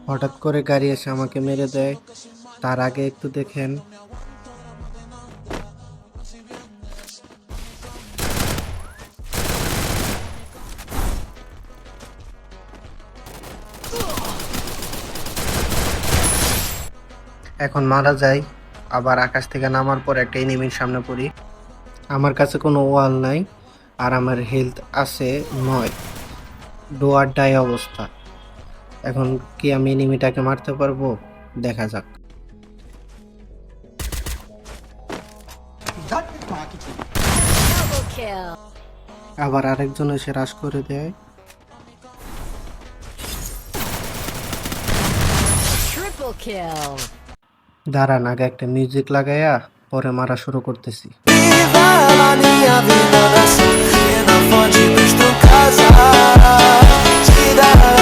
হঠাৎ করে গাড়ি এসে আমাকে মেরে দেয়। তার আগে একটু দেখেন। এখন মারা যায়, আবার আকাশ থেকে নামার পর একটা এনিমির সামনে পড়ি। আমার কাছে কোনো ওয়াল নাই, আর আমার হেলথ আছে 9। ডু অর ডাই অবস্থা। এখন কি আমি এনিমিটাকে মারতে পারবো? দেখা যাক। Double kill. আবার আরেকজন এসে রাশ করে দেয়। Triple kill. দাঁড়ান, আগে একটা মিউজিক লাগাইয়া পরে মারা শুরু করতেছি। Viva la minha vida da sorrena, pode nos casar. Te dar